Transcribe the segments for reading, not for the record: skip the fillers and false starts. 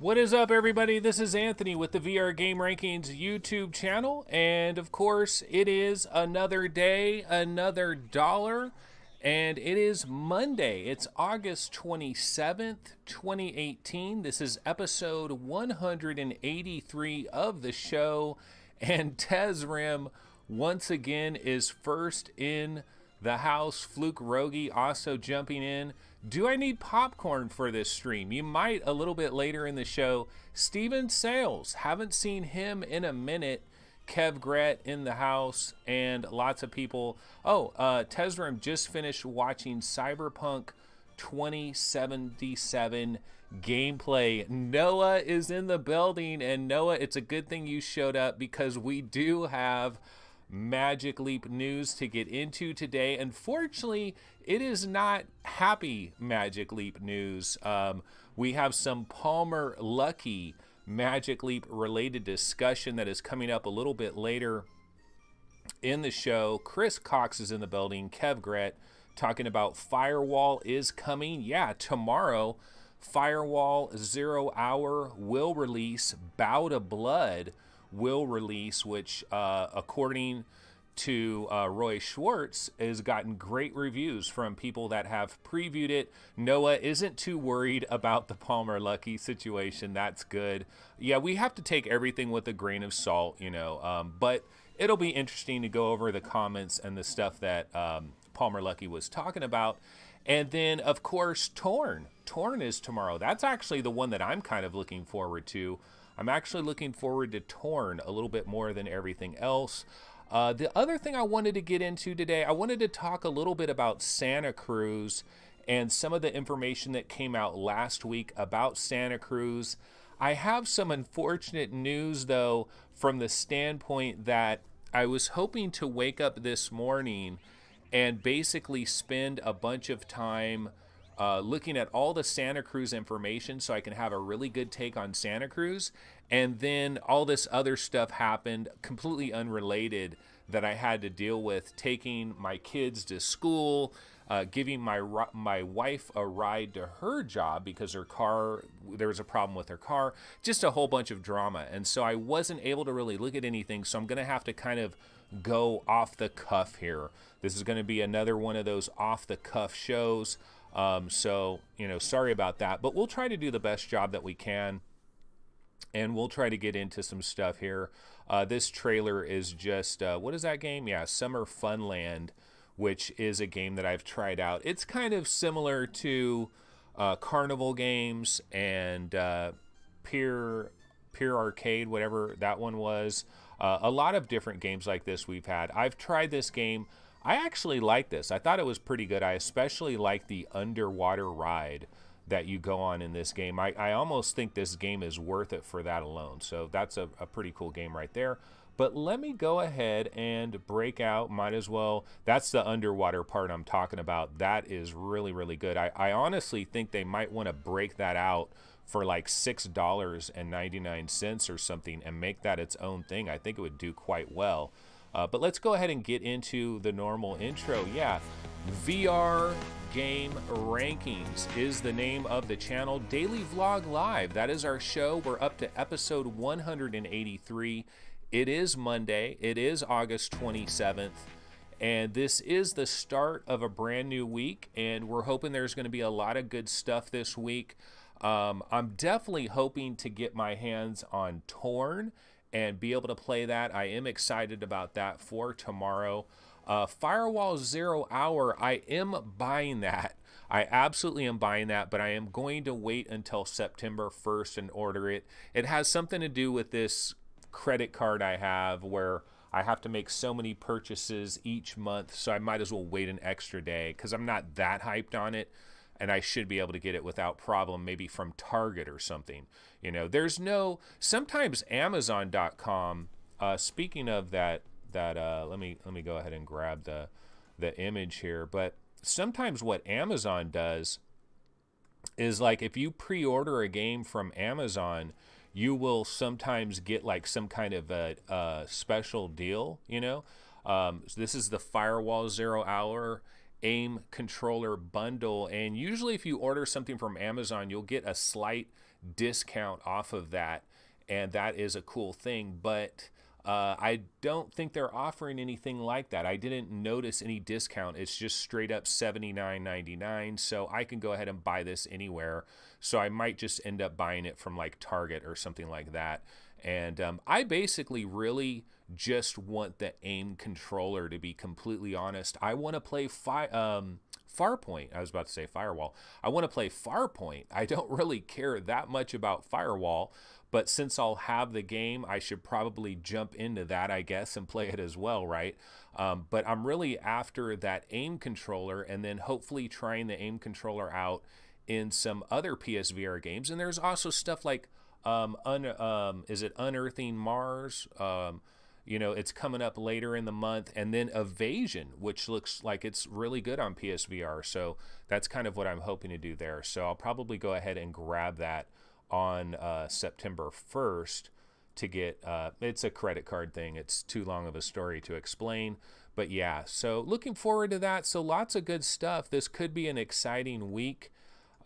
What is up, everybody? This is Anthony with the VR Game Rankings YouTube channel, and of course, it is another day, another dollar, and it is Monday. It's August 27th, 2018. This is episode 183 of the show, and Tezrim once again is first in the house. Fluke Rogi also jumping in. Do I need popcorn for this stream? You might a little bit later in the show. Steven Sales, haven't seen him in a minute. Kev Gret in the house, and lots of people. Oh, Tezrim just finished watching Cyberpunk 2077 gameplay. Noah is in the building, and Noah, it's a good thing you showed up because we do have Magic Leap news to get into today. Unfortunately, it is not happy Magic Leap news. We have some Palmer Luckey Magic Leap related discussion that is coming up a little bit later in the show. Chris Cox is in the building. Kev Gret talking about Firewall is coming. Yeah, tomorrow Firewall 0 Hour will release. Bow to Blood will release, which according to Roy Schwartz has gotten great reviews from people that have previewed it. Noah isn't too worried about the Palmer Luckey situation. That's good. Yeah, we have to take everything with a grain of salt, you know, but it'll be interesting to go over the comments and the stuff that Palmer Luckey was talking about. And then, of course, Torn is tomorrow. That's actually the one that I'm kind of looking forward to. I'm actually looking forward to Torn a little bit more than everything else. The other thing I wanted to get into today, I wanted to talk a little bit about Santa Cruz and some of the information that came out last week about Santa Cruz. I have some unfortunate news, though, from the standpoint that I was hoping to wake up this morning and basically spend a bunch of time looking at all the Santa Cruz information so I can have a really good take on Santa Cruz. And then all this other stuff happened, completely unrelated, that I had to deal with, taking my kids to school, giving my wife a ride to her job because her car, there was a problem with her car, just a whole bunch of drama. And so I wasn't able to really look at anything, so I'm going to have to kind of go off the cuff here. This is going to be another one of those off the cuff shows. So, you know, sorry about that, but we'll try to do the best job that we can, and we'll try to get into some stuff here. This trailer is just, what is that game? Yeah, Summer Funland, which is a game that I've tried out. It's kind of similar to Carnival Games and Peer Arcade, whatever that one was. A lot of different games like this we've had. I've tried this game. I actually like this. I thought it was pretty good. I especially like the underwater ride that you go on in this game. I almost think this game is worth it for that alone. So that's a pretty cool game right there. But let me go ahead and break out, might as well. That's the underwater part I'm talking about. That is really, really good. I honestly think they might want to break that out for like $6.99 or something and make that its own thing. I think it would do quite well. But let's go ahead and get into the normal intro. Yeah, VR Game Rankings is the name of the channel. Daily Vlog Live, that is our show. We're up to episode 183. It is Monday. It is August 27th. And this is the start of a brand new week. And we're hoping there's going to be a lot of good stuff this week. I'm definitely hoping to get my hands on Torn and be able to play that. I am excited about that for tomorrow. Firewall 0 Hour, I am buying that. I absolutely am buying that, but I am going to wait until September 1st and order it. It has something to do with this credit card I have where I have to make so many purchases each month, so I might as well wait an extra day because I'm not that hyped on it. And I should be able to get it without problem, maybe from Target or something. You know, there's no, sometimes Amazon.com, speaking of that, let me go ahead and grab the image here. But sometimes what Amazon does is, like, if you pre-order a game from Amazon, you will sometimes get like some kind of a special deal, you know. This is the Firewall 0 Hour. AIM controller bundle. And usually if you order something from Amazon, you'll get a slight discount off of that. And that is a cool thing. But I don't think they're offering anything like that. I didn't notice any discount. It's just straight up $79.99. So I can go ahead and buy this anywhere. So I might just end up buying it from like Target or something like that. And I basically really just want the AIM controller, to be completely honest. I want to play Farpoint. I was about to say Firewall. I want to play Farpoint. I don't really care that much about Firewall, but since I'll have the game, I should probably jump into that, I guess, and play it as well, right? But I'm really after that AIM controller, and then hopefully trying the AIM controller out in some other PSVR games. And there's also stuff like is it Unearthing Mars? You know, it's coming up later in the month, and then Evasion, which looks like it's really good on PSVR. So that's kind of what I'm hoping to do there. So I'll probably go ahead and grab that on September 1st to get, it's a credit card thing. It's too long of a story to explain. But yeah, so looking forward to that. So lots of good stuff. This could be an exciting week.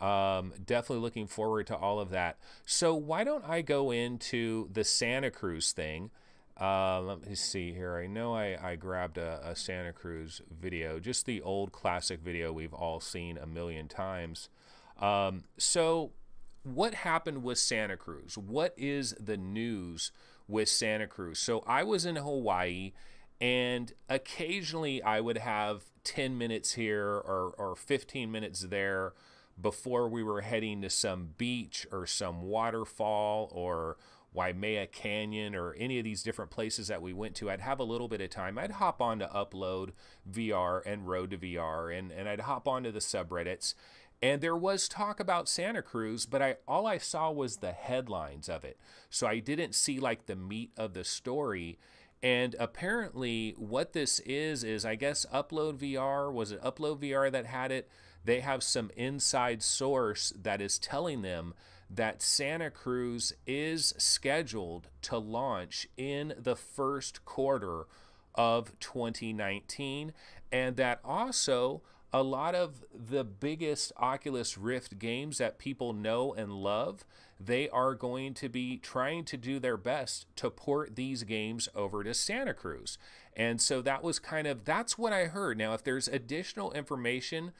Definitely looking forward to all of that. So why don't I go into the Santa Cruz thing? Let me see here. I know I grabbed a Santa Cruz video, just the old classic video we've all seen a million times. So what happened with Santa Cruz? What is the news with Santa Cruz? So I was in Hawaii, and occasionally I would have 10 minutes here or 15 minutes there before we were heading to some beach or some waterfall or Waimea Canyon or any of these different places that we went to. I'd have a little bit of time. I'd hop on to Upload VR and Road to VR, and I'd hop onto the subreddits. And there was talk about Santa Cruz, but all I saw was the headlines of it. So I didn't see like the meat of the story. And apparently what this is I guess Upload VR, was it Upload VR that had it? They have some inside source that is telling them that Santa Cruz is scheduled to launch in the first quarter of 2019, and that also a lot of the biggest Oculus Rift games that people know and love, they are going to be trying to do their best to port these games over to Santa Cruz. And so that was that's what I heard. Now, if there's additional information,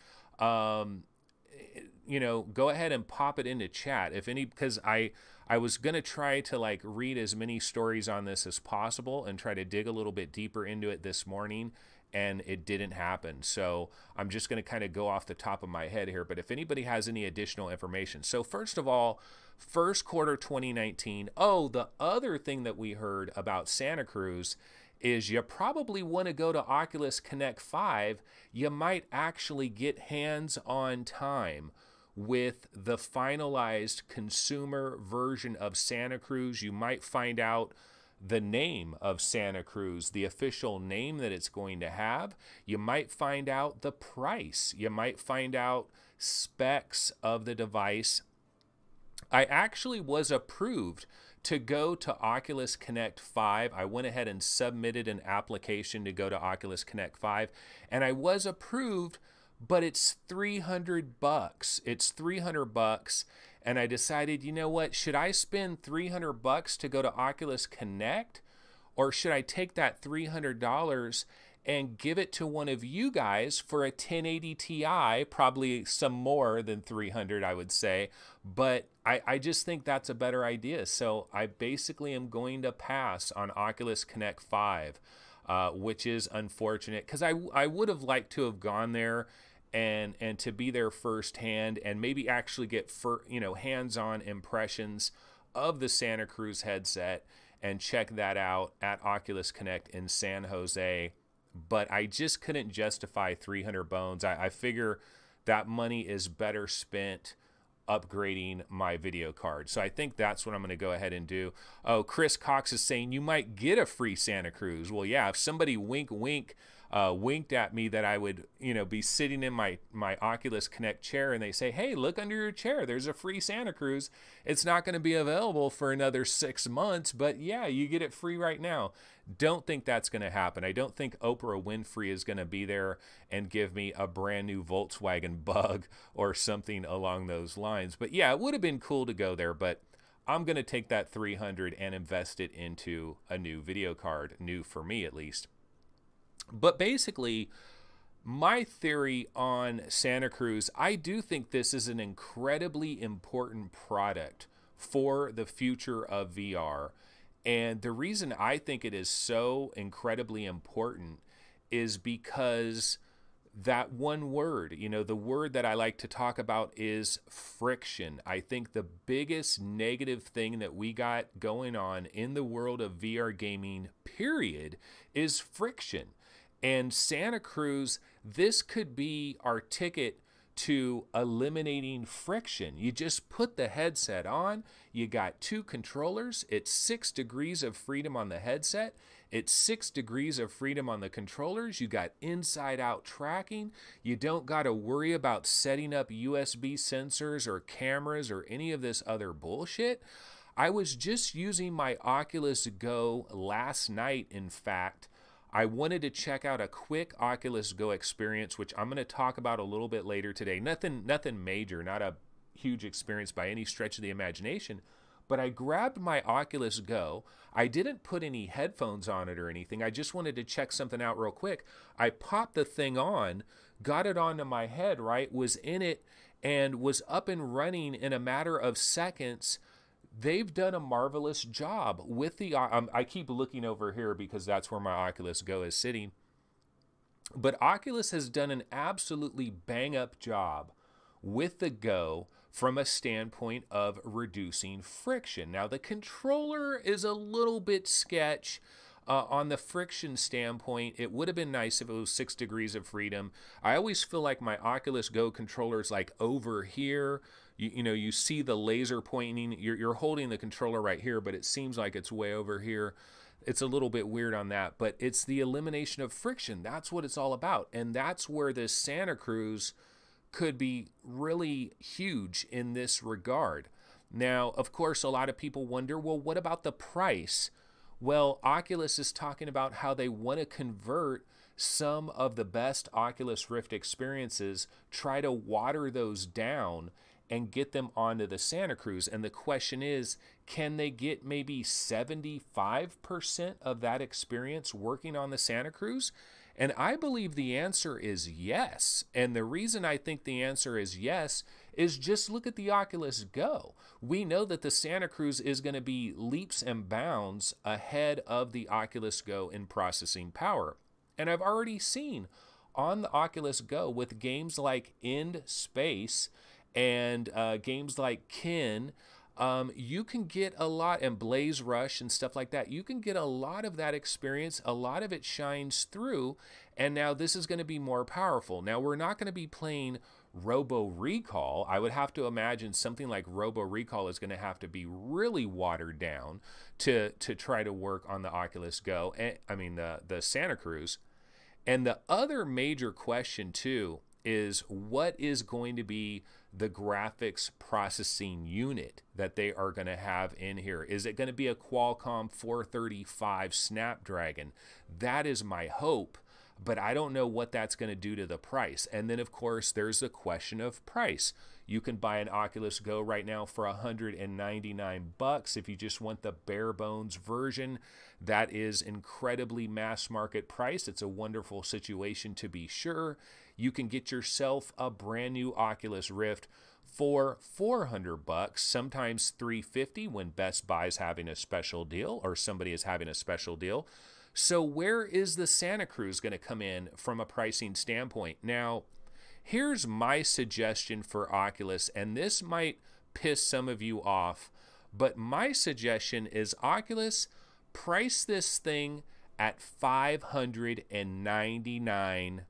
you know, go ahead and pop it into chat if any, because I was going to try to like read as many stories on this as possible and try to dig a little bit deeper into it this morning, and it didn't happen. So I'm just going to kind of go off the top of my head here, but if anybody has any additional information. So first of all, first quarter 2019. Oh, the other thing that we heard about Santa Cruz is you probably want to go to Oculus Connect 5. You might actually get hands-on time with the finalized consumer version of Santa Cruz. You might find out the name of Santa Cruz, the official name that it's going to have. You might find out the price. You might find out specs of the device. I actually was approved to go to Oculus Connect 5. I went ahead and submitted an application to go to Oculus Connect 5, and I was approved, but it's $300. It's $300, and I decided, you know what, should I spend $300 to go to Oculus Connect, or should I take that $300 and give it to one of you guys for a 1080 Ti, probably some more than 300, I would say, but I just think that's a better idea. So I basically am going to pass on Oculus Connect 5, which is unfortunate, because I would have liked to have gone there and to be there firsthand and maybe actually get hands-on impressions of the Santa Cruz headset and check that out at Oculus Connect in San Jose. But I just couldn't justify 300 bones. I figure that money is better spent upgrading my video card. So I think that's what I'm going to go ahead and do. Oh, Chris Cox is saying you might get a free Santa Cruz. Well, yeah, if somebody wink winked at me that I would, be sitting in my Oculus Connect chair, and they say, hey, look under your chair. There's a free Santa Cruz. It's not going to be available for another 6 months, but yeah, you get it free right now. Don't think that's going to happen. I don't think Oprah Winfrey is going to be there and give me a brand new Volkswagen Bug or something along those lines. But yeah, it would have been cool to go there, but I'm going to take that 300 and invest it into a new video card, new for me at least. But basically, my theory on Santa Cruz, I do think this is an incredibly important product for the future of VR. And the reason I think it is so incredibly important is because that one word, the word that I like to talk about is friction. I think the biggest negative thing that we got going on in the world of VR gaming, period, is friction. And Santa Cruz, this could be our ticket to eliminating friction. You just put the headset on, you got 2 controllers, it's 6 degrees of freedom on the headset, it's 6 degrees of freedom on the controllers, you got inside out tracking, you don't got to worry about setting up USB sensors or cameras or any of this other bullshit. I was just using my Oculus Go last night, in fact. I wanted to check out a quick Oculus Go experience, which I'm going to talk about a little bit later today. Nothing major, not a huge experience by any stretch of the imagination, but I grabbed my Oculus Go. I didn't put any headphones on it or anything. I just wanted to check something out real quick. I popped the thing on, got it onto my head, right, was in it, and was up and running in a matter of seconds. They've done a marvelous job with the, I keep looking over here because that's where my Oculus Go is sitting. But Oculus has done an absolutely bang up job with the Go from a standpoint of reducing friction. Now the controller is a little bit sketch on the friction standpoint. It would have been nice if it was 6 degrees of freedom. I always feel like my Oculus Go controller is like over here. You see the laser pointing. You're holding the controller right here, but it seems like it's way over here. It's a little bit weird on that, but it's the elimination of friction. That's what it's all about. And that's where this Santa Cruz could be really huge in this regard. Now, of course, a lot of people wonder, well, what about the price? Well, Oculus is talking about how they want to convert some of the best Oculus Rift experiences, try to water those down and get them onto the Santa Cruz. And the question is, can they get maybe 75% of that experience working on the Santa Cruz? And I believe the answer is yes. And the reason I think the answer is yes is just look at the Oculus Go. We know that the Santa Cruz is going to be leaps and bounds ahead of the Oculus Go in processing power. And I've already seen on the Oculus Go with games like End Space and games like Kin, you can get a lot, and Blaze Rush and stuff like that. You can get a lot of that experience. A lot of it shines through, and now this is going to be more powerful. Now, we're not going to be playing Robo Recall. I would have to imagine something like Robo Recall is going to have to be really watered down to try to work on the Oculus Go, the Santa Cruz. And the other major question, too, is what is going to be the graphics processing unit that they are going to have in here? Is it going to be a Qualcomm 435 Snapdragon? That is my hope, but I don't know what that's going to do to the price. And then, of course, there's the question of price. You can buy an Oculus Go right now for $199 if you just want the bare bones version. That is incredibly mass market price. It's a wonderful situation to be sure. You can get yourself a brand new Oculus Rift for $400, sometimes $350 when Best Buy is having a special deal or somebody is having a special deal. So where is the Santa Cruz going to come in from a pricing standpoint? Now, here's my suggestion for Oculus, and this might piss some of you off, but my suggestion is Oculus, price this thing at $599.99.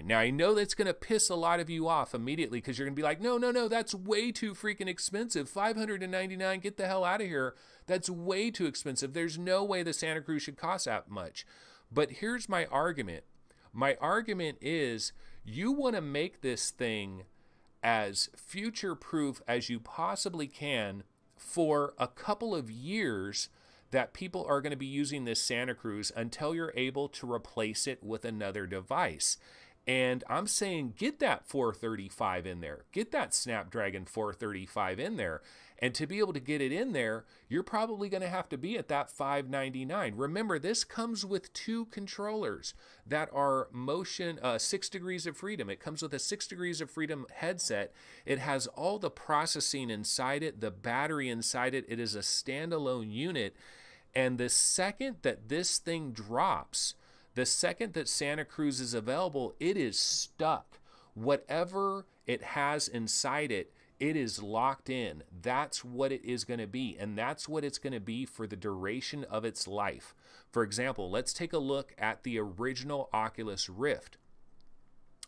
Now, I know that's going to piss a lot of you off immediately because you're going to be like, no, that's way too freaking expensive. $599, get the hell out of here. That's way too expensive. There's no way the Santa Cruz should cost that much. But here's my argument. My argument is you want to make this thing as future-proof as you possibly can for a couple of years that people are going to be using this Santa Cruz until you're able to replace it with another device. And I'm saying get that 435 in there. Get that Snapdragon 435 in there. And to be able to get it in there, you're probably going to have to be at that $599. Remember, this comes with 2 controllers that are motion 6 degrees of freedom. It comes with a 6 degrees of freedom headset. It has all the processing inside it, the battery inside it. It is a standalone unit. And the second that this thing drops, the second that Santa Cruz is available, it is stuck. Whatever it has inside it, it is locked in. That's what it is going to be, and that's what it's going to be for the duration of its life. For example, let's take a look at the original Oculus Rift.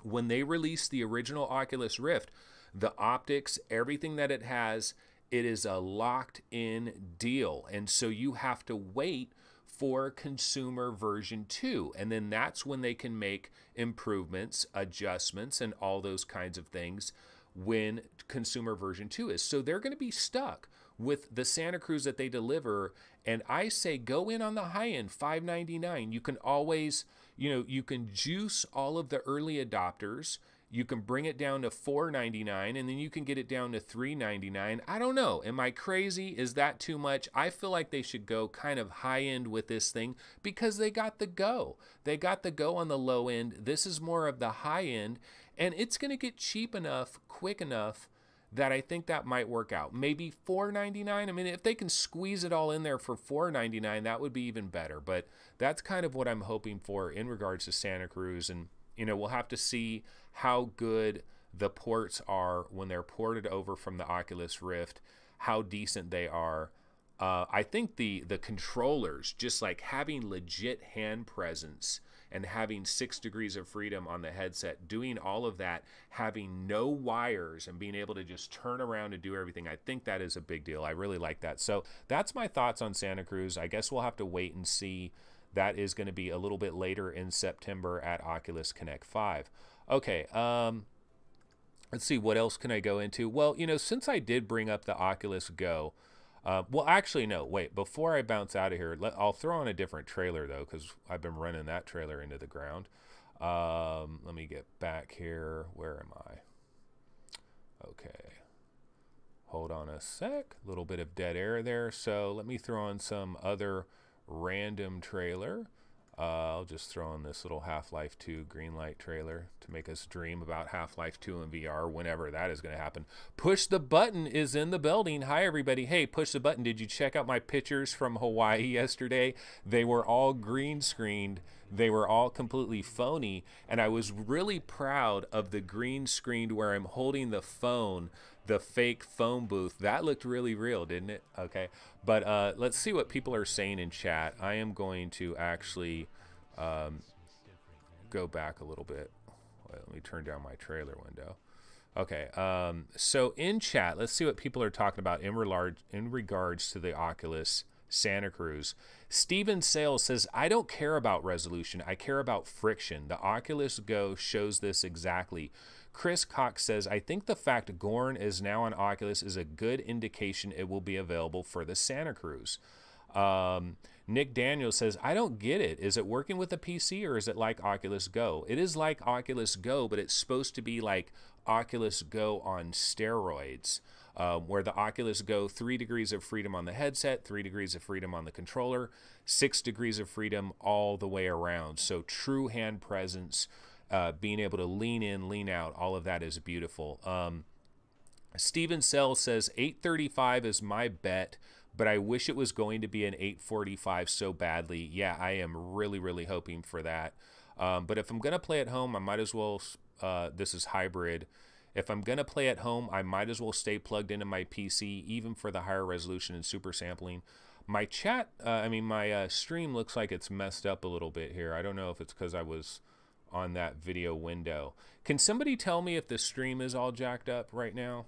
When they released the original Oculus Rift, the optics, everything that it has, it is a locked-in deal, and so you have to wait for consumer version 2, and then that's when they can make improvements, adjustments, and all those kinds of things when consumer version 2 is. So they're going to be stuck with the Santa Cruz that they deliver, and I say go in on the high end, $599. You can always, you can juice all of the early adopters. You can bring it down to $499, and then you can get it down to $399. I don't know. Am I crazy? Is that too much? I feel like they should go kind of high end with this thing because they got the Go. They got the Go on the low end. This is more of the high end, and it's going to get cheap enough, quick enough, that I think that might work out. Maybe $499. I mean, if they can squeeze it all in there for $499, that would be even better. But that's kind of what I'm hoping for in regards to Santa Cruz. And we'll have to see how good the ports are when they're ported over from the Oculus Rift, how decent they are. I think the controllers, just like having legit hand presence and having 6 degrees of freedom on the headset, doing all of that, having no wires and being able to just turn around and do everything, I think that is a big deal. I really like that. So that's my thoughts on Santa Cruz. I guess we'll have to wait and see. That is going to be a little bit later in September at Oculus Connect 5. Okay, let's see, what else can I go into? Well, since I did bring up the Oculus Go, well, actually, no, wait, before I bounce out of here, I'll throw on a different trailer, though, because I've been running that trailer into the ground. Let me get back here. Where am I? Okay. Hold on a sec. A little bit of dead air there. So let me throw on some other random trailer. I'll just throw on this little Half-Life 2 green light trailer to make us dream about Half-Life 2 in VR whenever that is going to happen. Push the Button is in the building. Hi, everybody. Hey, Push the Button. Did you check out my pictures from Hawaii yesterday? They were all green screened. They were all completely phony. And I was really proud of the green screened where I'm holding the phone, the fake phone booth. That looked really real, didn't it? Okay. But let's see what people are saying in chat. I am going to actually go back a little bit. Let me turn down my trailer window. Okay. So in chat, let's see what people are talking about in regards to the Oculus Santa Cruz. Steven Sales says, I don't care about resolution. I care about friction. The Oculus Go shows this exactly. Chris Cox says, I think the fact Gorn is now on Oculus is a good indication it will be available for the Santa Cruz. Nick Daniels says, I don't get it. Is it working with a PC or is it like Oculus Go? It is like Oculus Go, but it's supposed to be like Oculus Go on steroids, where the Oculus Go, 3 degrees of freedom on the headset, 3 degrees of freedom on the controller, 6 degrees of freedom all the way around. So true hand presence, being able to lean in, lean out, all of that is beautiful. Steven Sell says 835 is my bet, but I wish it was going to be an 845 so badly. Yeah, I am really, really hoping for that. But if I'm going to play at home, I might as well, this is hybrid. If I'm going to play at home, I might as well stay plugged into my PC, even for the higher resolution and super sampling. My chat, my stream looks like it's messed up a little bit here. I don't know if it's because I was on that video window. Can somebody tell me if the stream is all jacked up right now?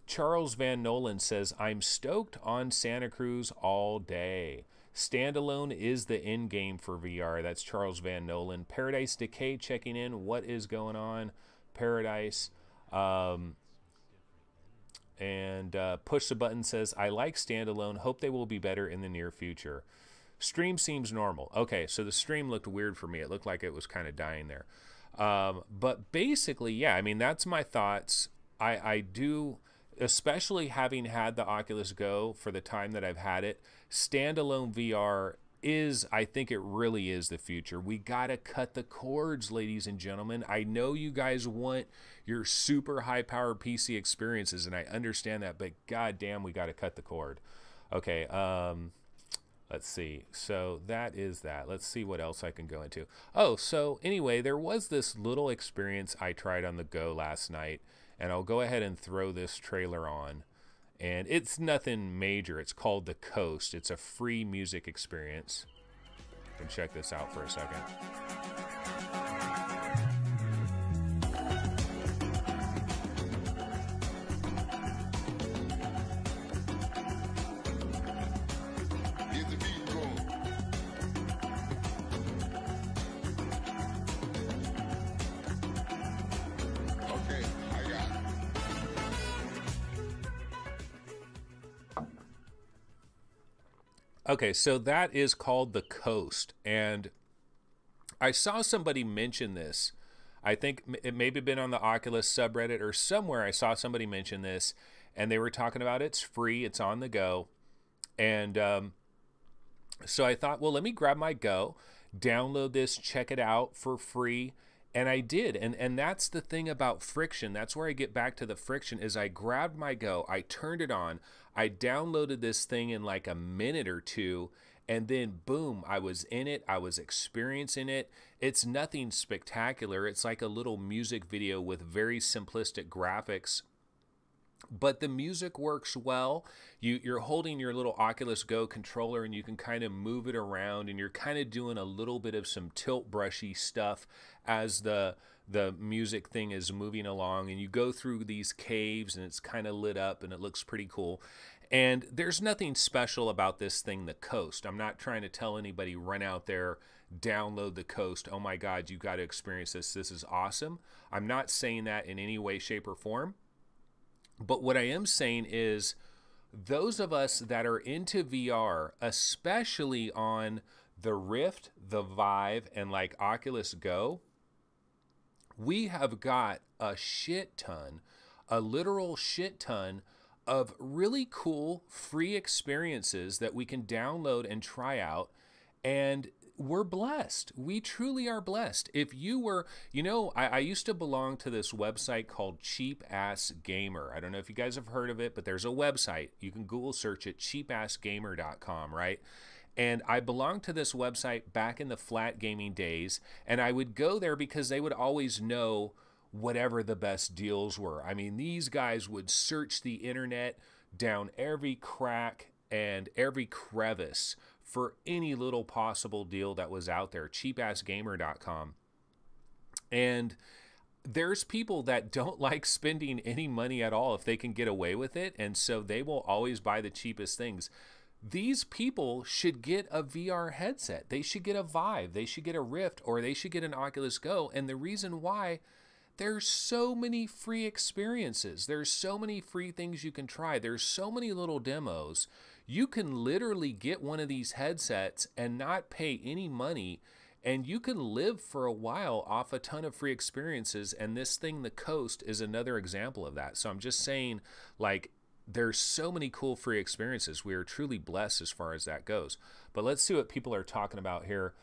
Charles Van Nolan says, I'm stoked on Santa Cruz all day. Standalone is the end game for VR. That's Charles Van Nolan. Paradise Decay checking in. What is going on, Paradise? And Push the Button says, I like standalone. Hope they will be better in the near future. Stream seems normal. Okay, so the stream looked weird for me. It looked like it was kind of dying there. But basically, yeah, I mean, that's my thoughts. I do, especially having had the Oculus Go for the time that I've had it, standalone VR is, I think it really is the future. We got to cut the cords, ladies and gentlemen. I know you guys want your super high-powered PC experiences, and I understand that, but goddamn, we got to cut the cord. Okay, let's see. So that is that. Let's see what else I can go into. Oh, so anyway, there was this little experience I tried on the Go last night, and I'll go ahead and throw this trailer on. And it's nothing major. It's called The Coast. It's a free music experience. You can check this out for a second. Okay, so that is called The Coast, and I saw somebody mention this. I think it may have been on the Oculus subreddit or somewhere. I saw somebody mention this, and they were talking about it's free, it's on the go, and so I thought, well, let me grab my Go, download this, check it out for free, and I did, and that's the thing about friction. That's where I get back to the friction, is I grabbed my Go, I turned it on, I downloaded this thing in like a minute or two, and then boom, I was in it, I was experiencing it. It's nothing spectacular. It's like a little music video with very simplistic graphics, but the music works well. You're holding your little Oculus Go controller, and you can kind of move it around, and you're kind of doing a little bit of some tilt brushy stuff as the music thing is moving along, and you go through these caves, and it's kind of lit up, and it looks pretty cool. And there's nothing special about this thing, The Coast. I'm not trying to tell anybody, run out there, download The Coast. Oh my God, you got to experience this. This is awesome. I'm not saying that in any way, shape, or form. But what I am saying is, those of us that are into VR, especially on the Rift, the Vive, and like Oculus Go, we have got a shit ton, a literal shit ton of really cool free experiences that we can download and try out. And we're blessed. We truly are blessed. If you were, you know, I used to belong to this website called Cheap Ass Gamer. I don't know if you guys have heard of it, but there's a website. You can Google search it, cheapassgamer.com, right? And I belonged to this website back in the flat gaming days, and I would go there because they would always know whatever the best deals were. I mean, these guys would search the internet down every crack and every crevice for any little possible deal that was out there, cheapassgamer.com. And there's people that don't like spending any money at all if they can get away with it, and so they will always buy the cheapest things. These people should get a VR headset. They should get a Vive, they should get a Rift, or they should get an Oculus Go. And the reason why, there's so many free experiences. There's so many free things you can try. There's so many little demos. You can literally get one of these headsets and not pay any money, and you can live for a while off a ton of free experiences. And this thing, The Coast, is another example of that. So I'm just saying, like, there's so many cool free experiences. We are truly blessed as far as that goes. But let's see what people are talking about here.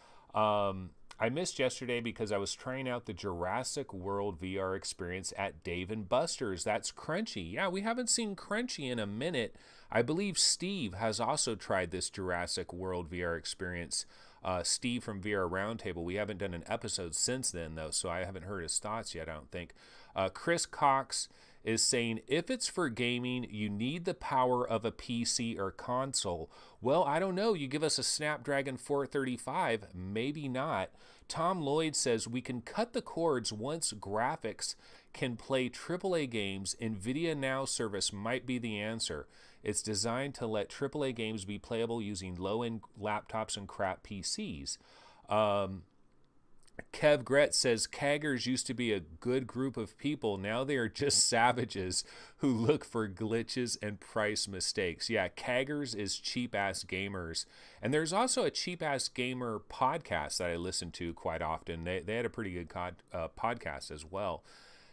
I missed yesterday because I was trying out the Jurassic World VR experience at Dave & Buster's. That's Crunchy. Yeah, we haven't seen Crunchy in a minute. I believe Steve has also tried this Jurassic World VR experience. Steve from VR Roundtable. We haven't done an episode since then, though, so I haven't heard his thoughts yet, I don't think. Chris Cox is saying, if it's for gaming, you need the power of a PC or console. Well, I don't know. You give us a Snapdragon 435, maybe not. Tom Lloyd says we can cut the cords once graphics can play AAA games, NVIDIA Now service might be the answer. It's designed to let AAA games be playable using low-end laptops and crap PCs. Kev Gret says caggers used to be a good group of people. Now they are just savages who look for glitches and price mistakes. Yeah, caggers is cheap-ass gamers. And there's also a cheap-ass gamer podcast that I listen to quite often. They had a pretty good podcast as well.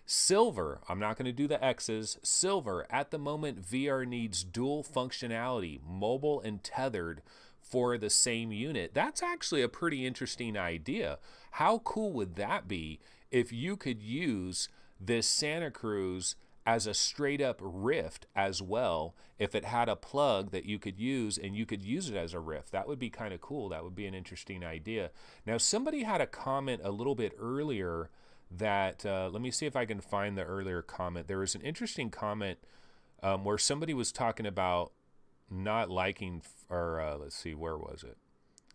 Silver, I'm not going to do the X's. Silver, at the moment, VR needs dual functionality, mobile and tethered, for the same unit. That's actually a pretty interesting idea. How cool would that be if you could use this Santa Cruz as a straight up Rift as well, if it had a plug that you could use and you could use it as a Rift? That would be kind of cool. That would be an interesting idea. Now, somebody had a comment a little bit earlier that, let me see if I can find the earlier comment. There was an interesting comment where somebody was talking about not liking, or let's see, where was it?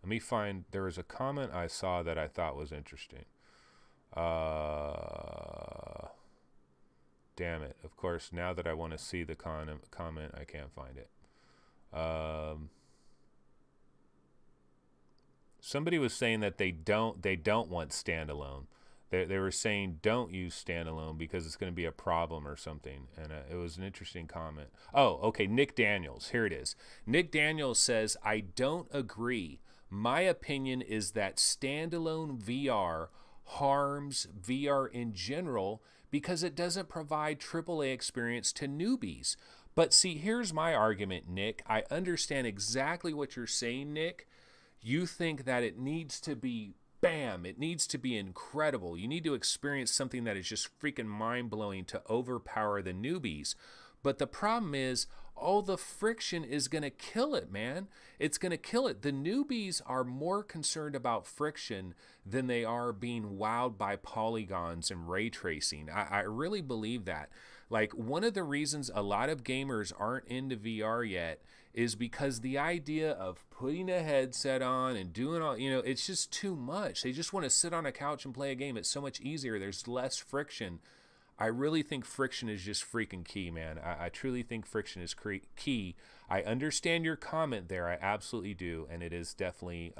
Let me find, there was a comment I saw that I thought was interesting. Damn it. Of course, now that I want to see the comment, I can't find it. Somebody was saying that they don't want standalone. They were saying don't use standalone because it's going to be a problem or something. And it was an interesting comment. Oh, okay. Nick Daniels. Here it is. Nick Daniels says, I don't agree. My opinion is that standalone VR harms VR in general because it doesn't provide AAA experience to newbies. But see, here's my argument, Nick. I understand exactly what you're saying, Nick. You think that it needs to be bam, it needs to be incredible. You need to experience something that is just freaking mind-blowing to overpower the newbies. But the problem is, all the friction is going to kill it, man. It's going to kill it. The newbies are more concerned about friction than they are being wowed by polygons and ray tracing. I really believe that. Like, one of the reasons a lot of gamers aren't into VR yet is because the idea of putting a headset on and doing all, you know, it's just too much. They just want to sit on a couch and play a game. It's so much easier. There's less friction. I really think friction is just freaking key, man. I truly think friction is key. I understand your comment there. I absolutely do. And it is definitely,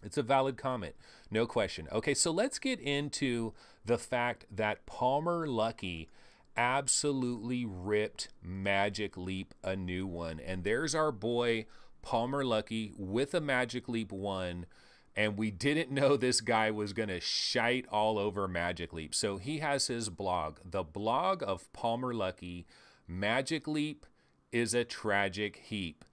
it's a valid comment. No question. Okay, so let's get into the fact that Palmer Luckey absolutely ripped Magic Leap a new one. And there's our boy Palmer Luckey with a Magic Leap 1. And we didn't know this guy was going to shite all over Magic Leap. So he has his blog, the blog of Palmer Luckey. Magic Leap is a tragic heap.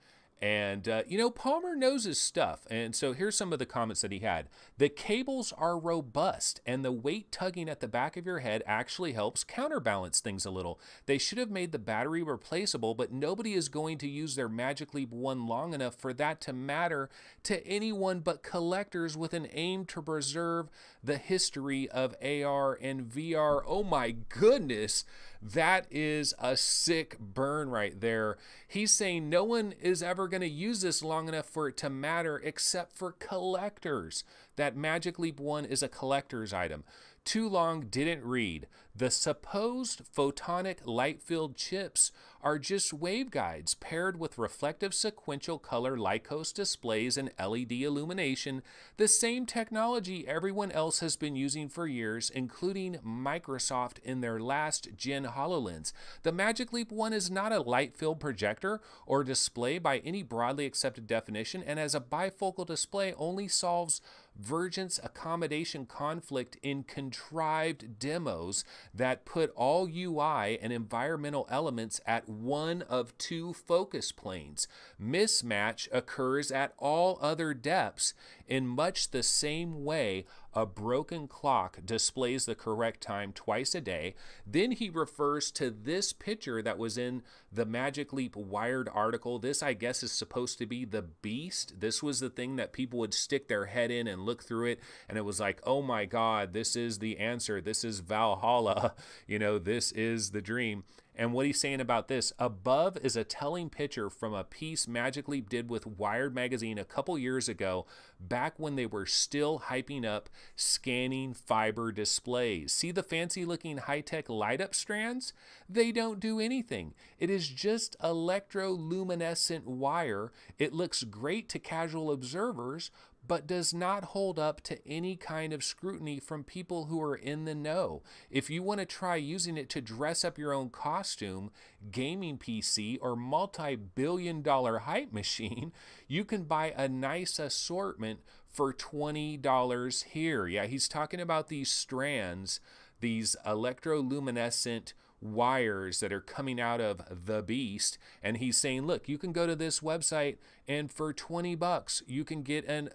And, you know, Palmer knows his stuff. And so here's some of the comments that he had. The cables are robust, and the weight tugging at the back of your head actually helps counterbalance things a little. They should have made the battery replaceable, but nobody is going to use their Magic Leap 1 long enough for that to matter to anyone but collectors with an aim to preserve the history of AR and VR. Oh my goodness. That is a sick burn right there. He's saying no one is ever going to use this long enough for it to matter except for collectors. That Magic Leap 1 is a collector's item. Too long, didn't read. The supposed photonic light-filled chips are just waveguides paired with reflective sequential color Lycos displays and LED illumination, the same technology everyone else has been using for years, including Microsoft in their last-gen HoloLens. The Magic Leap 1 is not a light-filled projector or display by any broadly accepted definition, and as a bifocal display only solves Vergent's accommodation conflict in contrived demos that put all UI and environmental elements at one of two focus planes. Mismatch occurs at all other depths in much the same way a broken clock displays the correct time twice a day. Then he refers to this picture that was in the Magic Leap Wired article. This, I guess, is supposed to be the beast. This was the thing that people would stick their head in and look through it, and it was like, oh my God, this is the answer. This is Valhalla. You know, this is the dream. And what he's saying about this, above is a telling picture from a piece Magic Leap did with Wired magazine a couple years ago, back when they were still hyping up scanning fiber displays. See the fancy looking high-tech light up strands? They don't do anything. It is just electroluminescent wire. It looks great to casual observers, but does not hold up to any kind of scrutiny from people who are in the know. If you want to try using it to dress up your own costume, gaming PC, or multi-billion-dollar hype machine, you can buy a nice assortment for $20 here. Yeah, he's talking about these strands, these electroluminescent wires that are coming out of the beast, and he's saying, look, you can go to this website and for $20 you can get an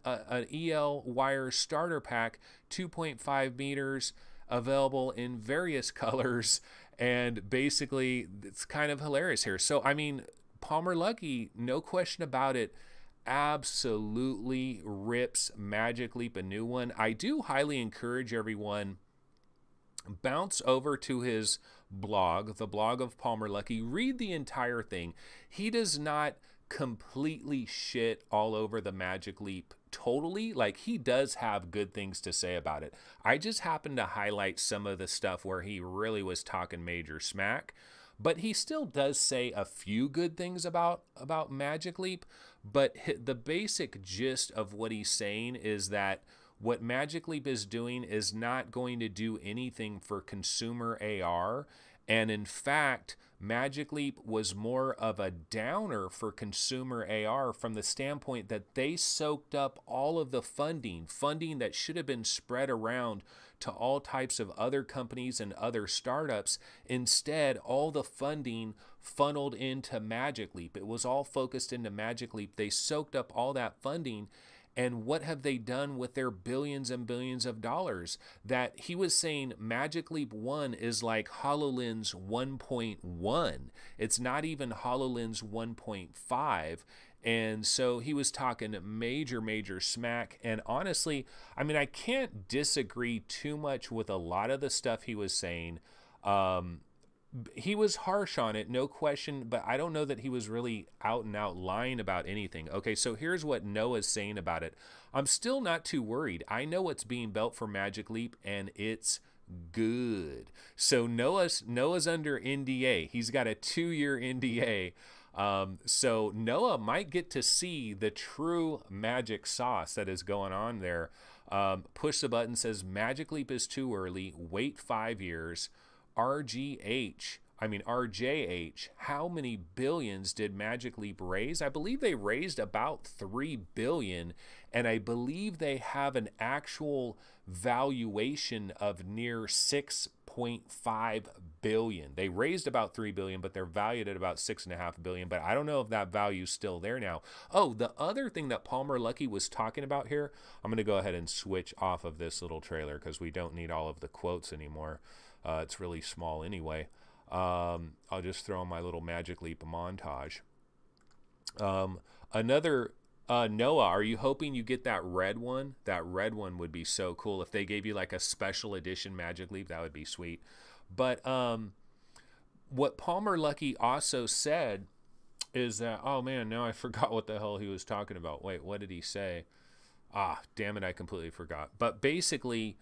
EL wire starter pack, 2.5 meters, available in various colors. And basically it's kind of hilarious here. So I mean, Palmer Luckey, no question about it, absolutely rips Magic Leap a new one. I do highly encourage everyone, bounce over to his blog, the blog of Palmer Luckey, read the entire thing. He does not completely shit all over the Magic Leap totally. Like, he does have good things to say about it. I just happened to highlight some of the stuff where he really was talking major smack, but he still does say a few good things about Magic Leap. But the basic gist of what he's saying is that what Magic Leap is doing is not going to do anything for consumer AR. And in fact, Magic Leap was more of a downer for consumer AR from the standpoint that they soaked up all of the funding that should have been spread around to all types of other companies and other startups. Instead, all the funding funneled into Magic Leap. It was all focused into Magic Leap. They soaked up all that funding. And what have they done with their billions and billions of dollars? That he was saying Magic Leap 1 is like HoloLens 1.1. It's not even HoloLens 1.5. And so he was talking major smack. And honestly, I mean, I can't disagree too much with a lot of the stuff he was saying. He was harsh on it, no question, but I don't know that he was really out and out lying about anything. Okay, so here's what Noah's saying about it. I'm still not too worried. I know what's being built for Magic Leap, and it's good. So Noah's under NDA. He's got a 2-year NDA. So Noah might get to see the true magic sauce that is going on there. Push the button, says Magic Leap is too early. Wait 5 years. RJH, how many billions did Magic Leap raise? I believe they raised about 3 billion, and I believe they have an actual valuation of near 6.5 billion. They raised about 3 billion, but they're valued at about 6.5 billion, but I don't know if that value's still there now. Oh, the other thing that Palmer Luckey was talking about here, I'm going to go ahead and switch off of this little trailer because we don't need all of the quotes anymore. It's really small anyway. I'll just throw in my little Magic Leap montage. Noah, are you hoping you get that red one? That red one would be so cool. If they gave you like a special edition Magic Leap, that would be sweet. But what Palmer Luckey also said is that, oh man, now I forgot what the hell he was talking about. Wait, what did he say? Ah, damn it, I completely forgot. But basically,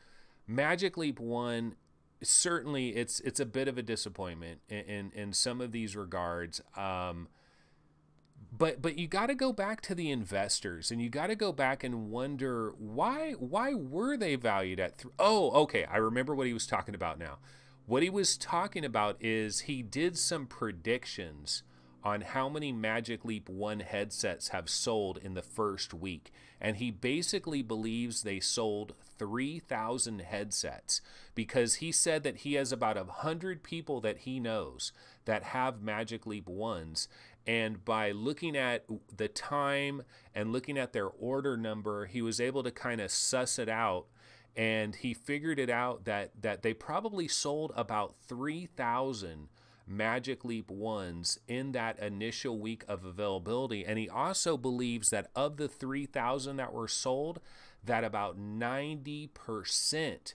Magic Leap 1, certainly it's a bit of a disappointment in some of these regards. But you got to go back to the investors, and you got to go back and wonder why were they valued at oh, okay, I remember what he was talking about now. What he was talking about is he did some predictions on how many Magic Leap 1 headsets have sold in the first week. And he basically believes they sold 3,000 headsets, because he said that he has about 100 people that he knows that have Magic Leap 1s. And by looking at the time and looking at their order number, he was able to kind of suss it out. And he figured it out that they probably sold about 3,000 Magic Leap 1s in that initial week of availability. And he also believes that of the 3,000 that were sold, that about 90%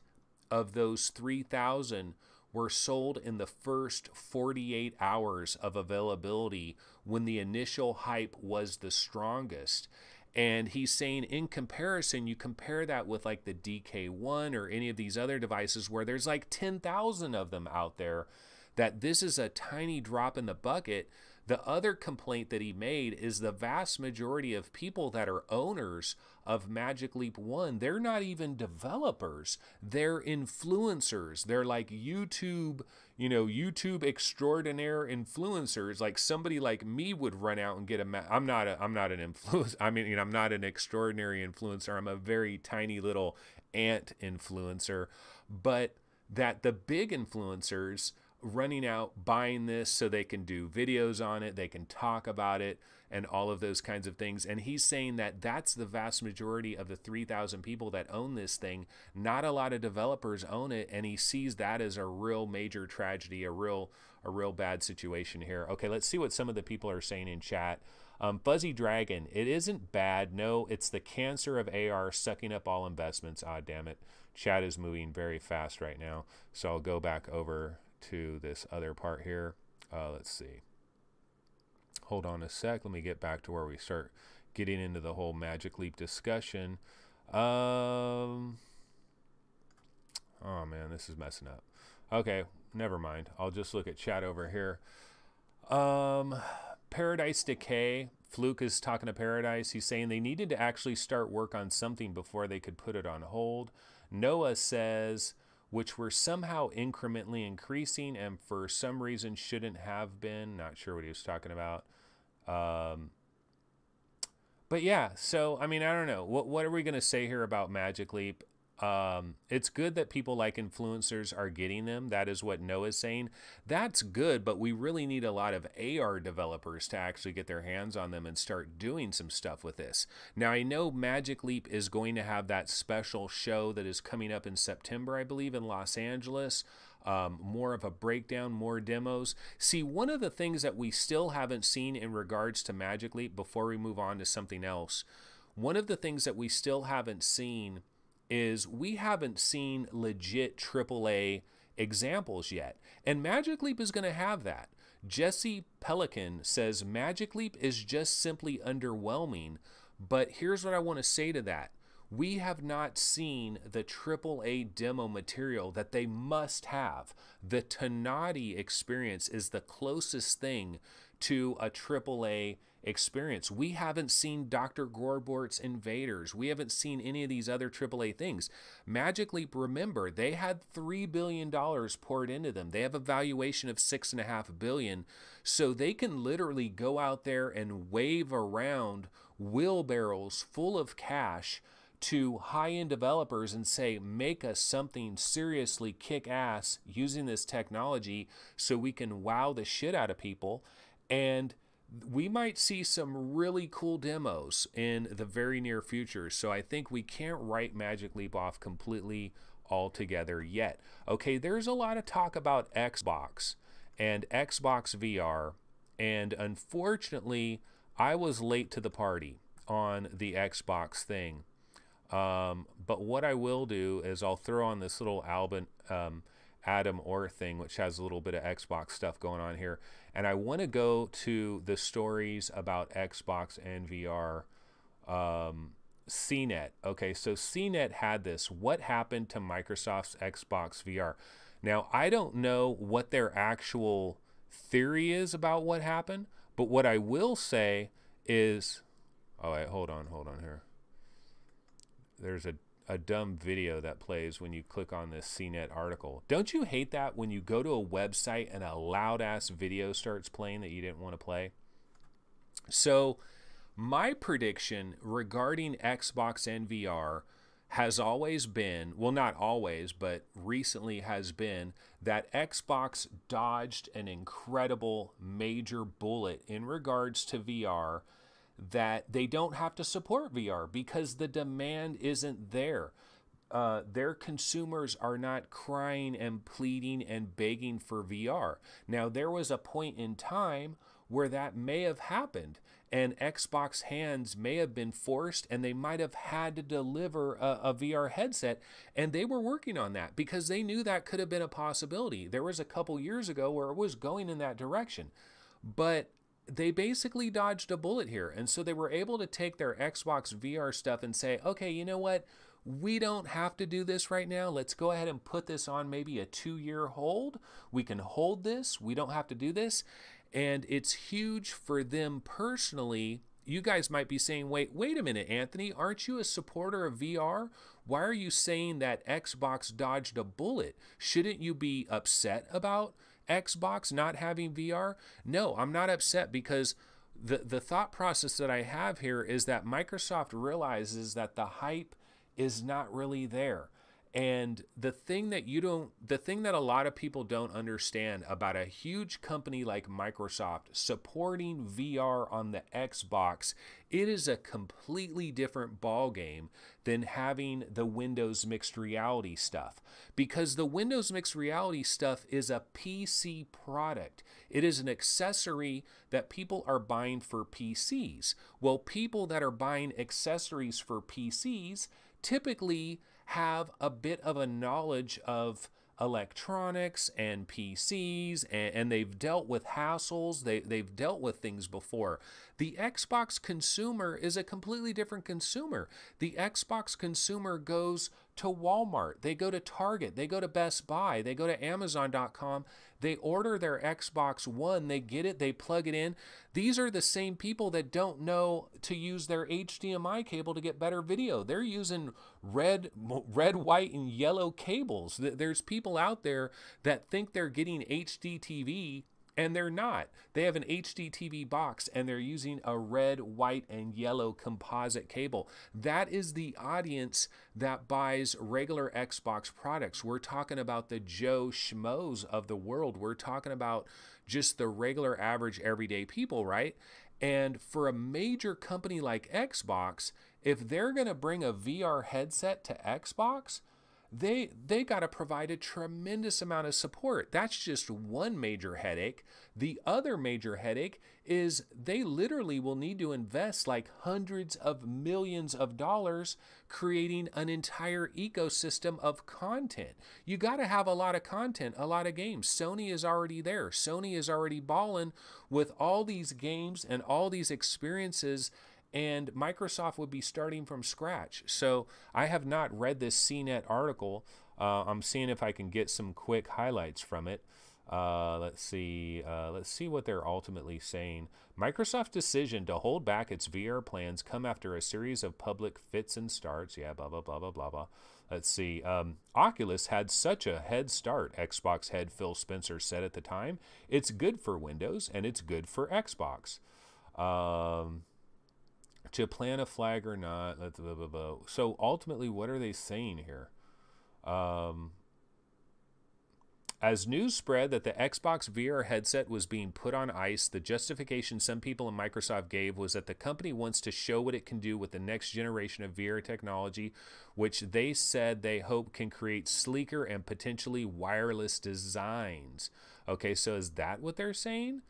of those 3,000 were sold in the first 48 hours of availability when the initial hype was the strongest. And he's saying in comparison, you compare that with like the DK1 or any of these other devices where there's like 10,000 of them out there, that this is a tiny drop in the bucket. The other complaint that he made is the vast majority of people that are owners of Magic Leap 1, they're not even developers. They're influencers. They're like YouTube, you know, YouTube extraordinaire influencers. Like somebody like me would run out and get I'm not an influencer. I mean, I'm not an extraordinary influencer. I'm a very tiny little ant influencer. But that the big influencers running out buying this so they can do videos on it, they can talk about it and all of those kinds of things. And he's saying that that's the vast majority of the 3,000 people that own this thing. Not a lot of developers own it, and he sees that as a real major tragedy, a real bad situation here. Okay, let's see what some of the people are saying in chat. Fuzzy Dragon, it isn't bad. No, it's the cancer of AR sucking up all investments. Ah, damn it. Chat is moving very fast right now. So I'll go back over to this other part here. Let's see. Hold on a sec. Let me get back to where we start getting into the whole Magic Leap discussion. Oh man, this is messing up. Okay, never mind. I'll just look at chat over here. Paradise Decay. Fluke is talking to Paradise. He's saying they needed to actually start work on something before they could put it on hold. Noah says, which were somehow incrementally increasing and for some reason shouldn't have been. Not sure what he was talking about. But yeah, so, I mean, I don't know. What are we going to say here about Magic Leap? It's good that people like influencers are getting them. That is what Noah's saying. That's good, but we really need a lot of AR developers to actually get their hands on them and start doing some stuff with this. Now, I know Magic Leap is going to have that special show that is coming up in September, I believe, in Los Angeles. More of a breakdown, more demos. See, one of the things that we still haven't seen in regards to Magic Leap, before we move on to something else, one of the things that we still haven't seen is we haven't seen legit AAA examples yet. And Magic Leap is going to have that. Jesse Pelican says Magic Leap is just simply underwhelming. But here's what I want to say to that. We have not seen the AAA demo material that they must have. The Tonati experience is the closest thing to a AAA experience. We haven't seen Dr. Gorbort's Invaders. We haven't seen any of these other AAA things. Magic Leap, remember, they had $3 billion poured into them. They have a valuation of $6.5 billion. So they can literally go out there and wave around wheelbarrows full of cash to high-end developers and say, make us something seriously kick-ass using this technology so we can wow the shit out of people. And we might see some really cool demos in the very near future. So I think we can't write Magic Leap off completely altogether yet. Okay, there's a lot of talk about Xbox and Xbox VR. And unfortunately, I was late to the party on the Xbox thing. But what I will do is I'll throw on this little Adam Orr thing, which has a little bit of Xbox stuff going on here. And I want to go to the stories about Xbox and VR. CNET. Okay, so CNET had this. What happened to Microsoft's Xbox VR? Now, I don't know what their actual theory is about what happened, but what I will say is... Oh, wait, hold on here. There's a dumb video that plays when you click on this CNET article. Don't you hate that when you go to a website and a loud-ass video starts playing that you didn't want to play? So my prediction regarding Xbox and VR has always been, well, not always, but recently has been, that Xbox dodged an incredible major bullet in regards to VR, that they don't have to support VR because the demand isn't there. Their consumers are not crying and pleading and begging for VR. Now, there was a point in time where that may have happened, and Xbox hands may have been forced, and they might have had to deliver a VR headset, and they were working on that because they knew that could have been a possibility. There was a couple years ago where it was going in that direction, but they basically dodged a bullet here. And so they were able to take their Xbox VR stuff and say, okay, you know what? We don't have to do this right now. Let's go ahead and put this on maybe a 2-year hold. We can hold this. We don't have to do this. And it's huge for them personally. You guys might be saying, wait a minute, Anthony, aren't you a supporter of VR? Why are you saying that Xbox dodged a bullet? Shouldn't you be upset about Xbox not having VR? No, I'm not upset, because the thought process that I have here is that Microsoft realizes that the hype is not really there. And the thing that a lot of people don't understand about a huge company like Microsoft supporting VR on the Xbox, it is a completely different ball game than having the Windows mixed reality stuff. Because the Windows mixed reality stuff is a PC product. It is an accessory that people are buying for PCs. Well, people that are buying accessories for PCs typically have a bit of a knowledge of electronics and PCs, and they've dealt with hassles, they've dealt with things before. The Xbox consumer is a completely different consumer. The Xbox consumer goes to Walmart, they go to Target, they go to Best Buy, they go to Amazon.com, they order their Xbox One, they get it, they plug it in. These are the same people that don't know to use their HDMI cable to get better video. They're using red, white, and yellow cables. There's people out there that think they're getting HD TV, and they're not. They have an HD TV box and they're using a red, white, and yellow composite cable. That is the audience that buys regular Xbox products. We're talking about the Joe Schmoes of the world. We're talking about just the regular, average, everyday people, right? And for a major company like Xbox, if they're going to bring a VR headset to Xbox, they got to provide a tremendous amount of support. That's just one major headache. The other major headache is they literally will need to invest like hundreds of millions of dollars creating an entire ecosystem of content. You got to have a lot of content, a lot of games. Sony is already there. Sony is already balling with all these games and all these experiences, and Microsoft would be starting from scratch. So I have not read this CNET article. I'm seeing if I can get some quick highlights from it. Let's see what they're ultimately saying. Microsoft's decision to hold back its VR plans come after a series of public fits and starts. Yeah, blah, blah, blah, blah, blah, blah. Let's see. Oculus had such a head start, Xbox head Phil Spencer said at the time. It's good for Windows and it's good for Xbox. To plant a flag or not. Blah, blah, blah. So ultimately, what are they saying here? As news spread that the Xbox VR headset was being put on ice, the justification some people in Microsoft gave was that the company wants to show what it can do with the next generation of VR technology, which they said they hope can create sleeker and potentially wireless designs. Okay, so is that what they're saying?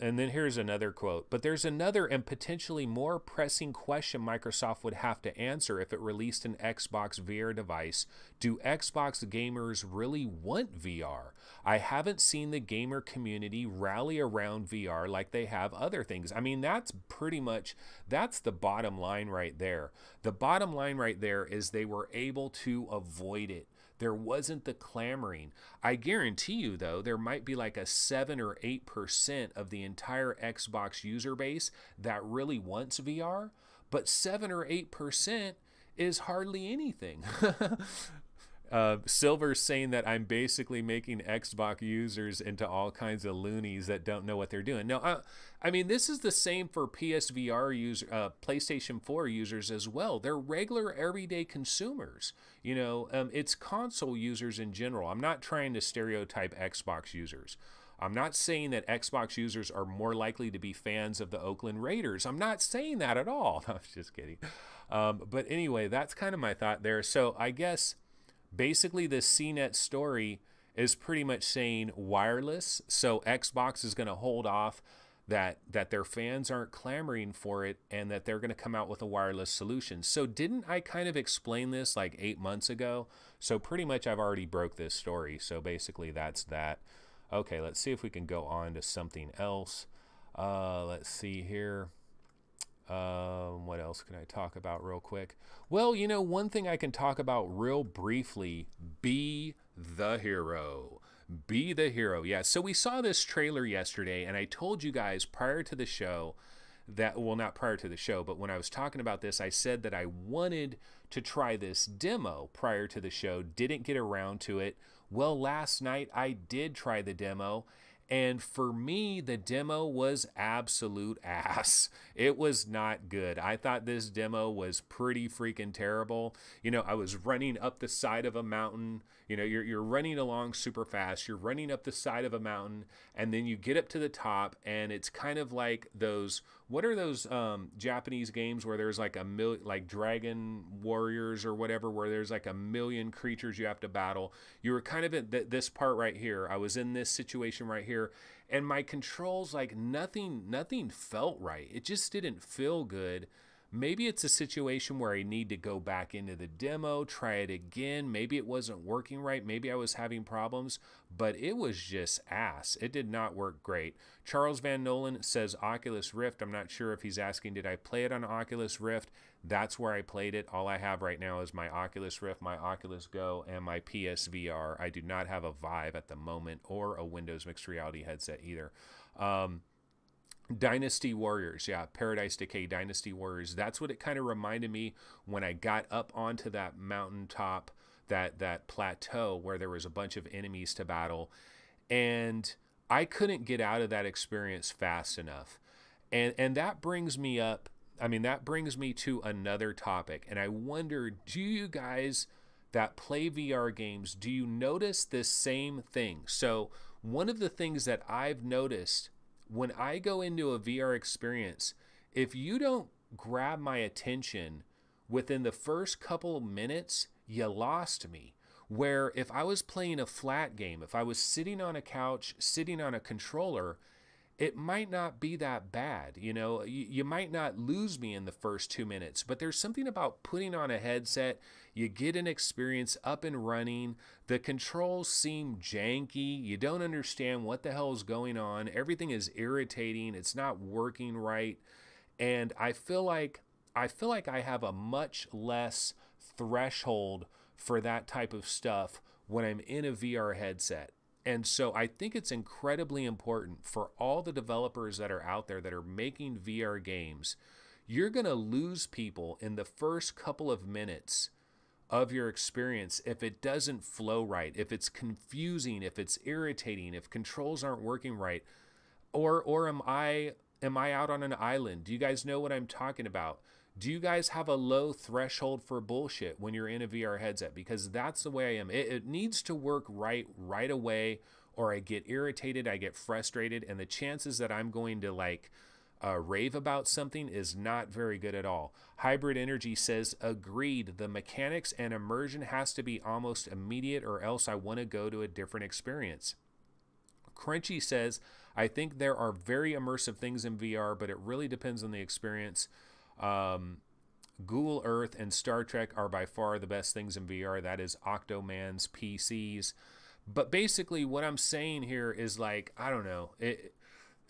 And then here's another quote. But there's another and potentially more pressing question Microsoft would have to answer if it released an Xbox VR device. Do Xbox gamers really want VR? I haven't seen the gamer community rally around VR like they have other things. I mean, that's the bottom line right there. The bottom line right there is they were able to avoid it. There wasn't the clamoring. I guarantee you, though, there might be like a 7 or 8% of the entire Xbox user base that really wants VR, but 7 or 8% is hardly anything. Silver's saying that I'm basically making Xbox users into all kinds of loonies that don't know what they're doing. No, I mean, this is the same for PSVR PlayStation 4 users as well. They're regular everyday consumers. You know, it's console users in general. I'm not trying to stereotype Xbox users. I'm not saying that Xbox users are more likely to be fans of the Oakland Raiders. I'm not saying that at all. No, I was just kidding. But anyway, that's kind of my thought there. So I guess basically this CNET story is pretty much saying wireless. So Xbox is going to hold off that their fans aren't clamoring for it and that they're going to come out with a wireless solution. So didn't I kind of explain this like 8 months ago? So pretty much I've already broke this story. So basically that's that. Okay, let's see if we can go on to something else. Let's see here. What else can I talk about real quick? Well, you know, one thing I can talk about real briefly, be the hero. Be the hero. Yeah, so we saw this trailer yesterday, and I told you guys prior to the show that, well, not prior to the show, but when I was talking about this, I said that I wanted to try this demo prior to the show, didn't get around to it. Well, last night I did try the demo, and for me, the demo was absolute ass. It was not good. I thought this demo was pretty freaking terrible. You know, I was running up the side of a mountain. You know, you're running along super fast. You're running up the side of a mountain, and then you get up to the top, and it's kind of like those, what are those Japanese games where there's like like Dragon Warriors or whatever, where there's like a million creatures you have to battle. You were kind of at this part right here. I was in this situation right here, and my controls, like nothing felt right. It just didn't feel good. Maybe it's a situation where I need to go back into the demo, try it again. Maybe it wasn't working right. Maybe I was having problems, but it was just ass. It did not work great. Charles Van Nolan says Oculus Rift. I'm not sure if he's asking, did I play it on Oculus Rift? That's where I played it. All I have right now is my Oculus Rift, my Oculus Go, and my PSVR. I do not have a Vive at the moment or a Windows Mixed Reality headset either. Dynasty Warriors, yeah, Paradise Decay, Dynasty Warriors. That's what it kind of reminded me when I got up onto that mountaintop, that plateau where there was a bunch of enemies to battle, and I couldn't get out of that experience fast enough. And that brings me up, I mean, that brings me to another topic, and I wonder, do you guys that play VR games, do you notice this same thing? So one of the things that I've noticed when I go into a VR experience, if you don't grab my attention within the first couple of minutes, you lost me. Where if I was playing a flat game, if I was sitting on a couch, sitting on a controller, it might not be that bad. You know, you might not lose me in the first 2 minutes, but there's something about putting on a headset. You get an experience up and running. The controls seem janky. You don't understand what the hell is going on. Everything is irritating. It's not working right. And I feel like I have a much less threshold for that type of stuff when I'm in a VR headset. And so I think it's incredibly important for all the developers that are out there that are making VR games. You're going to lose people in the first couple of minutes of your experience if it doesn't flow right, if it's confusing, if it's irritating, if controls aren't working right. Or am I out on an island? Do you guys know what I'm talking about? Do you guys have a low threshold for bullshit when you're in a VR headset? Because that's the way I am. It needs to work right away, or I get irritated, I get frustrated, and the chances that I'm going to like rave about something is not very good at all. Hybrid Energy says, agreed, the mechanics and immersion has to be almost immediate or else I want to go to a different experience. Crunchy says, I think there are very immersive things in VR, but it really depends on the experience. Google Earth and Star Trek are by far the best things in VR. That is Octoman's PCs. But basically what I'm saying here is like, I don't know,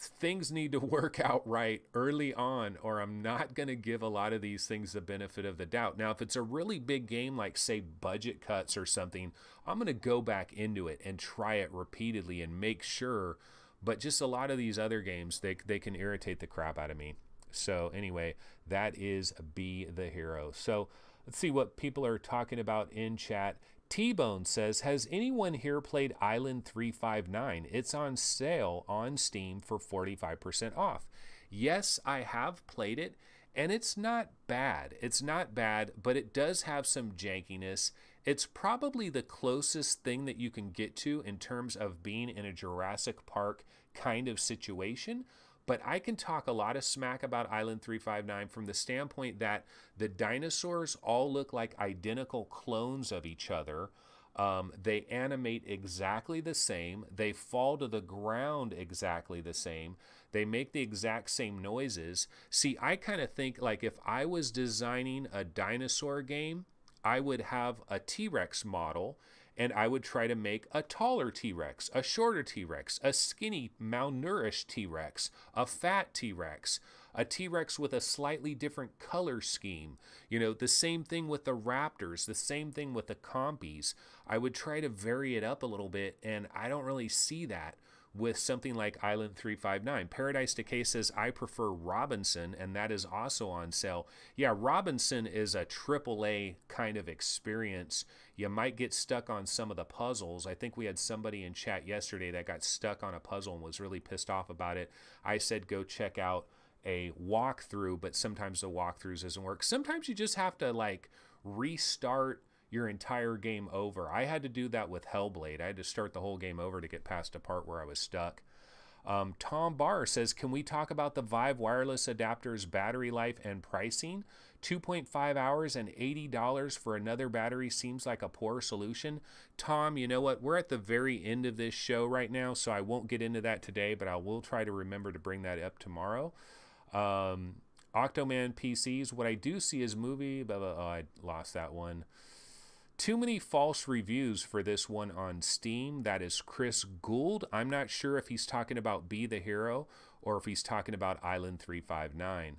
things need to work out right early on, or I'm not going to give a lot of these things the benefit of the doubt. Now, if it's a really big game, like say Budget Cuts or something, I'm going to go back into it and try it repeatedly and make sure. But just a lot of these other games, they can irritate the crap out of me. So anyway, that is Be the Hero. So let's see what people are talking about in chat. T-Bone says, has anyone here played Island 359? It's on sale on Steam for 45% off. Yes, I have played it, and it's not bad. It's not bad, but it does have some jankiness. It's probably the closest thing that you can get to in terms of being in a Jurassic Park kind of situation. But I can talk a lot of smack about Island 359 from the standpoint that the dinosaurs all look like identical clones of each other. They animate exactly the same. They fall to the ground exactly the same. They make the exact same noises. See, I kind of think like if I was designing a dinosaur game, I would have a T-Rex model and I would try to make a taller T-Rex, a shorter T-Rex, a skinny, malnourished T-Rex, a fat T-Rex, a T-Rex with a slightly different color scheme. You know, the same thing with the Raptors, the same thing with the Compies. I would try to vary it up a little bit, and I don't really see that with something like Island 359. Paradise Decay says, I prefer Robinson, and that is also on sale. Yeah, Robinson is a AAA kind of experience. You might get stuck on some of the puzzles. I think we had somebody in chat yesterday that got stuck on a puzzle and was really pissed off about it. I said, go check out a walkthrough, but sometimes the walkthroughs doesn't work. Sometimes you just have to like restart your entire game over. I had to do that with Hellblade. I had to start the whole game over to get past a part where I was stuck. Tom Barr says, can we talk about the Vive wireless adapter's battery life and pricing? 2.5 hours and $80 for another battery seems like a poor solution. Tom, you know what? We're at the very end of this show right now, so I won't get into that today, but I will try to remember to bring that up tomorrow. Octoman PCs, what I do see is movie, blah, blah, oh, I lost that one. Too many false reviews for this one on Steam. That is Chris Gould. I'm not sure if he's talking about Be the Hero or if he's talking about Island 359.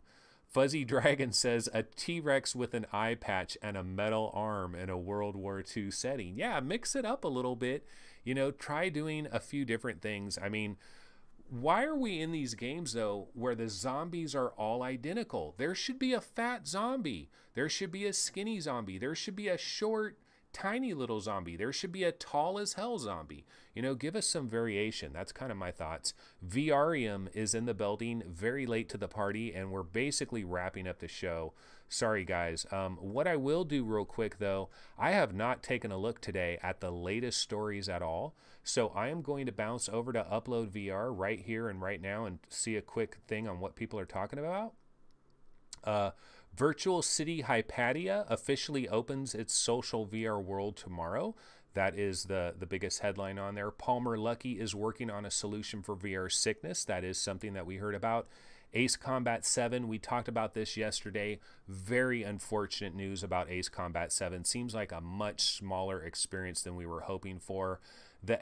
Fuzzy Dragon says a T-Rex with an eye patch and a metal arm in a World War II setting. Yeah, mix it up a little bit. You know, try doing a few different things. I mean, why are we in these games, though, where the zombies are all identical? There should be a fat zombie. There should be a skinny zombie. There should be a short, tiny little zombie. There should be a tall as hell zombie. You know, give us some variation. That's kind of my thoughts. VRium is in the building, very late to the party, and we're basically wrapping up the show. Sorry, guys. What I will do real quick, though, I have not taken a look today at the latest stories at all. So I am going to bounce over to Upload VR right here and right now and see a quick thing on what people are talking about. Virtual City Hypatia officially opens its social VR world tomorrow. That is the biggest headline on there. Palmer Luckey is working on a solution for VR sickness. That is something that we heard about. Ace Combat 7, we talked about this yesterday. Very unfortunate news about Ace Combat 7. Seems like a much smaller experience than we were hoping for. The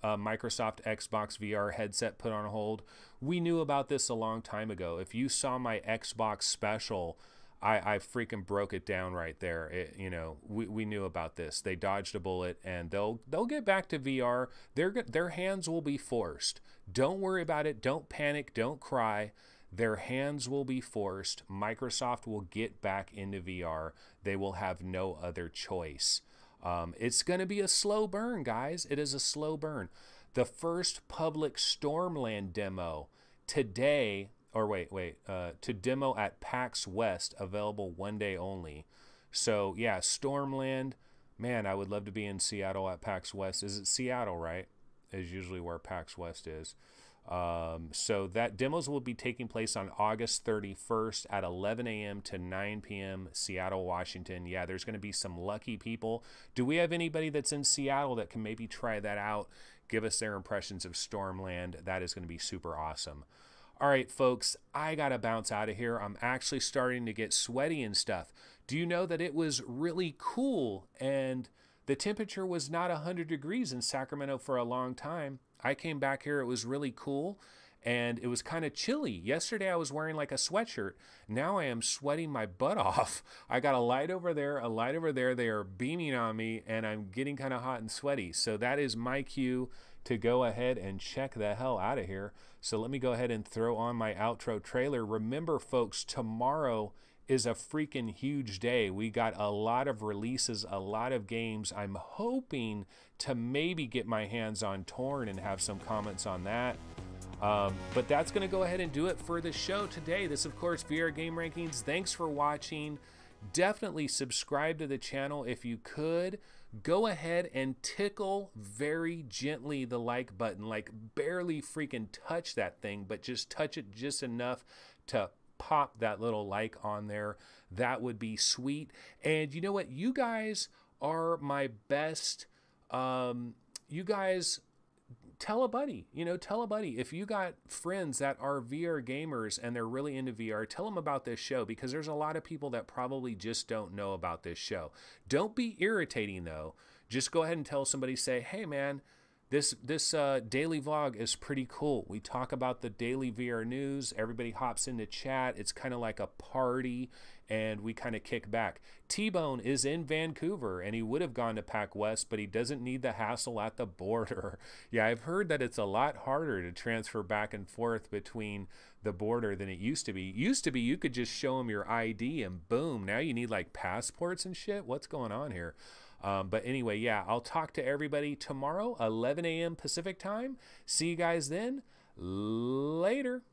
Microsoft Xbox VR headset put on hold. We knew about this a long time ago. If you saw my Xbox special, I freaking broke it down right there. You know, we knew about this. They dodged a bullet, and they'll get back to VR. Their hands will be forced. Don't worry about it. Don't panic. Don't cry. Their hands will be forced. Microsoft will get back into VR. They will have no other choice. It's going to be a slow burn, guys. It is a slow burn. The first public Stormland demo today, or to demo at PAX West, available one day only. So yeah, Stormland, man, I would love to be in Seattle at PAX West. Is it Seattle, right? Is usually where PAX West is. So that demos will be taking place on August 31st at 11 a.m. to 9 p.m. Seattle, Washington. Yeah, there's going to be some lucky people. Do we have anybody that's in Seattle that can maybe try that out? Give us their impressions of Stormland. That is going to be super awesome. All right, folks, I got to bounce out of here. I'm actually starting to get sweaty and stuff. Do you know that it was really cool and the temperature was not 100 degrees in Sacramento for a long time? I came back here, it was really cool, and it was kind of chilly. Yesterday I was wearing like a sweatshirt. Now I am sweating my butt off. I got a light over there, a light over there. They are beaming on me, and I'm getting kind of hot and sweaty. So that is my cue to go ahead and check the hell out of here. So let me go ahead and throw on my outro trailer. Remember, folks, tomorrow is a freaking huge day. We got a lot of releases, a lot of games. I'm hoping to maybe get my hands on Torn and have some comments on that. But that's going to go ahead and do it for the show today. This, of course, VR Game Rankings. Thanks for watching. Definitely subscribe to the channel if you could. Go ahead and tickle very gently the like button, like barely freaking touch that thing, but just touch it just enough to pop that little like on there. That would be sweet. And you know what? You guys are my best You guys tell a buddy, tell a buddy. If you got friends that are VR gamers and they're really into VR, tell them about this show, because there's a lot of people that probably just don't know about this show. Don't be irritating though. Just go ahead and tell somebody, say, hey man, this daily vlog is pretty cool. We talk about the daily VR news. Everybody hops into chat. It's kind of like a party, and we kind of kick back. T-Bone is in Vancouver, and he would have gone to Pac West, but he doesn't need the hassle at the border. Yeah, I've heard that it's a lot harder to transfer back and forth between the border than it used to be. Used to be you could just show them your ID and boom. Now you need like passports and shit. What's going on here? But anyway, yeah, I'll talk to everybody tomorrow, 11 a.m. Pacific time. See you guys then. Later.